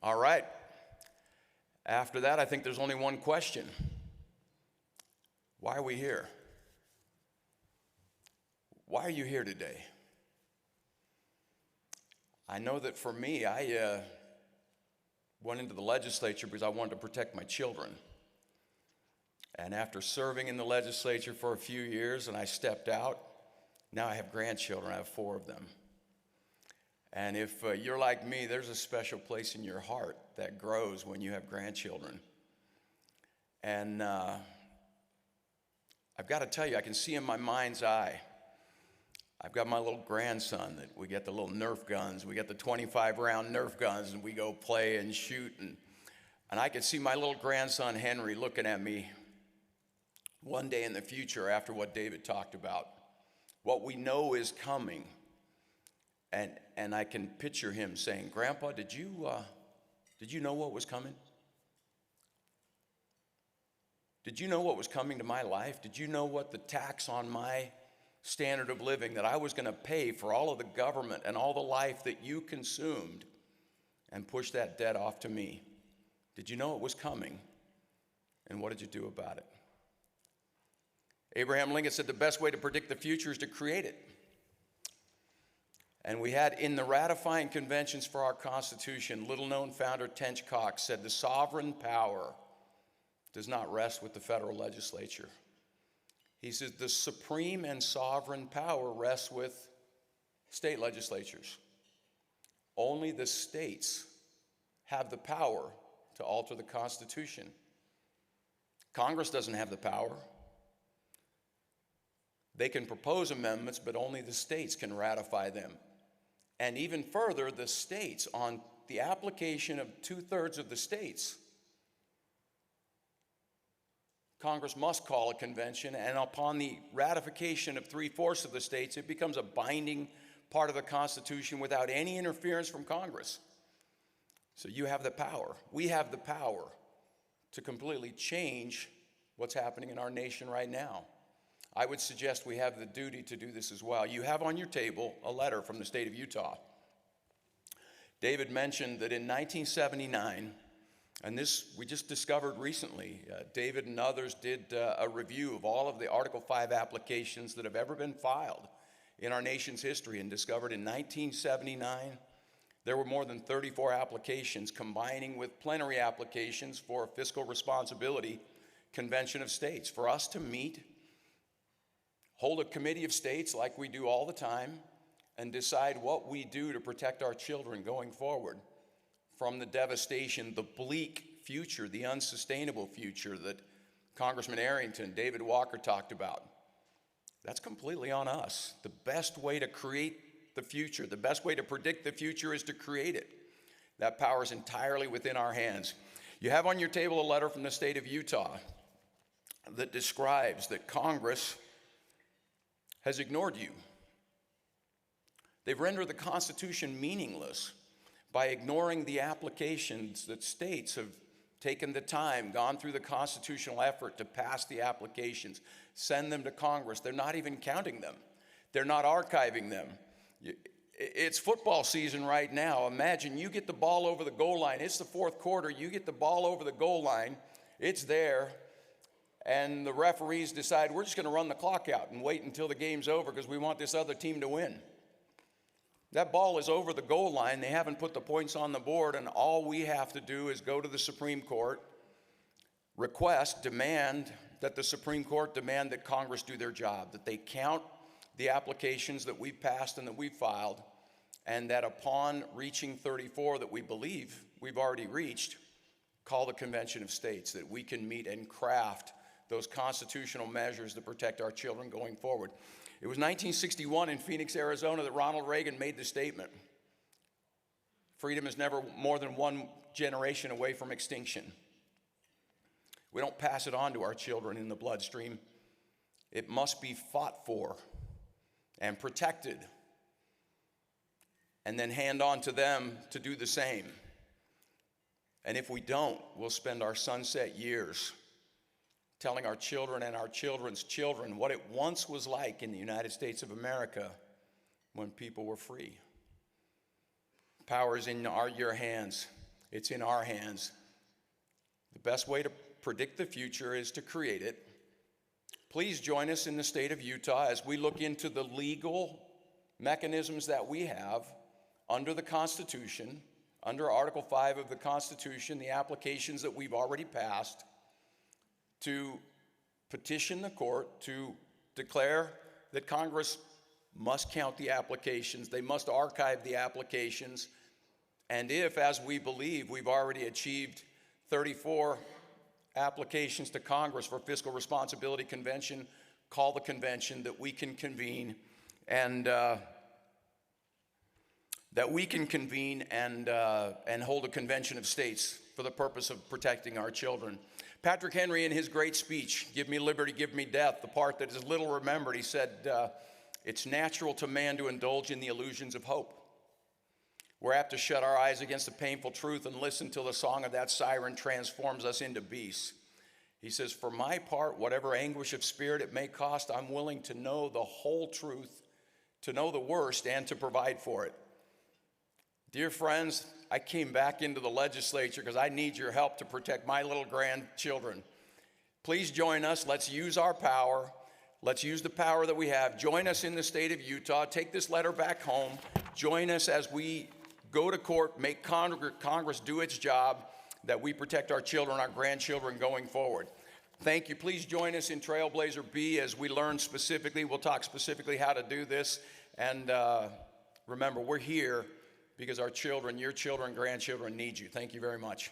All right. After that, I think there's only one question. Why are we here? Why are you here today? I know that for me, I went into the legislature because I wanted to protect my children. And after serving in the legislature for a few years and I stepped out, now I have grandchildren. I have 4 of them. And if you're like me, there's a special place in your heart that grows when you have grandchildren. And I've got to tell you, I can see in my mind's eye, I've got my little grandson that we get the little Nerf guns, we get the 25-round Nerf guns, and we go play and shoot. And I can see my little grandson, Henry, looking at me one day in the future after what David talked about. What we know is coming. And I can picture him saying, "Grandpa, did you know what was coming? Did you know what was coming to my life? Did you know what the tax on my standard of living that I was going to pay for all of the government and all the life that you consumed and push that debt off to me? Did you know it was coming? And what did you do about it?" Abraham Lincoln said the best way to predict the future is to create it. And we had in the ratifying conventions for our Constitution, little-known founder Tench Coxe said the sovereign power does not rest with the federal legislature. He says the supreme and sovereign power rests with state legislatures. Only the states have the power to alter the Constitution. Congress doesn't have the power. They can propose amendments, but only the states can ratify them. And even further, the states, on the application of 2/3 of the states, Congress must call a convention, and upon the ratification of 3/4 of the states, it becomes a binding part of the Constitution without any interference from Congress. So you have the power. We have the power to completely change what's happening in our nation right now. I would suggest we have the duty to do this as well. You have on your table a letter from the state of Utah. David mentioned that in 1979, and this we just discovered recently, David and others did a review of all of the Article 5 applications that have ever been filed in our nation's history, and discovered in 1979 there were more than 34 applications combining with plenary applications for a fiscal responsibility convention of states. For us to meet, hold a committee of states like we do all the time, and decide what we do to protect our children going forward from the devastation, the bleak future, the unsustainable future that Congressman Arrington, David Walker talked about. That's completely on us. The best way to create the future, the best way to predict the future is to create it. That power is entirely within our hands. You have on your table a letter from the state of Utah that describes that Congress has ignored you. They've rendered the Constitution meaningless by ignoring the applications that states have taken the time, gone through the constitutional effort to pass the applications, send them to Congress. They're not even counting them. They're not archiving them. It's football season right now. Imagine you get the ball over the goal line. It's the fourth quarter. You get the ball over the goal line. It's there. And the referees decide we're just going to run the clock out and wait until the game's over because we want this other team to win. That ball is over the goal line. They haven't put the points on the board, and all we have to do is go to the Supreme Court, request, demand that the Supreme Court demand that Congress do their job, that they count the applications that we've passed and that we've filed, and that upon reaching 34 that we believe we've already reached, call the Convention of States, that we can meet and craft those constitutional measures to protect our children going forward. It was 1961 in Phoenix, Arizona that Ronald Reagan made the statement, freedom is never more than one generation away from extinction. We don't pass it on to our children in the bloodstream. It must be fought for and protected, and then hand on to them to do the same. And if we don't, we'll spend our sunset years telling our children and our children's children what it once was like in the United States of America when people were free. Power is in your hands. It's in our hands. The best way to predict the future is to create it. Please join us in the state of Utah as we look into the legal mechanisms that we have under the Constitution, under Article 5 of the Constitution, the applications that we've already passed, to petition the court to declare that Congress must count the applications, they must archive the applications, and if, as we believe, we've already achieved 34 applications to Congress for Fiscal Responsibility Convention, call the convention that we can convene and hold a convention of states for the purpose of protecting our children. Patrick Henry, in his great speech, "Give me liberty, give me death," the part that is little remembered, he said, it's natural to man to indulge in the illusions of hope. We're apt to shut our eyes against the painful truth and listen till the song of that siren transforms us into beasts. He says, for my part, whatever anguish of spirit it may cost, I'm willing to know the whole truth, to know the worst, and to provide for it. Dear friends, I came back into the legislature because I need your help to protect my little grandchildren. Please join us. Let's use our power. Let's use the power that we have. Join us in the state of Utah. Take this letter back home. Join us as we go to court, make Congress do its job, that we protect our children, our grandchildren going forward. Thank you. Please join us in Trailblazer B as we learn specifically. We'll talk specifically how to do this. And remember, we're here because our children, your children, grandchildren need you. Thank you very much.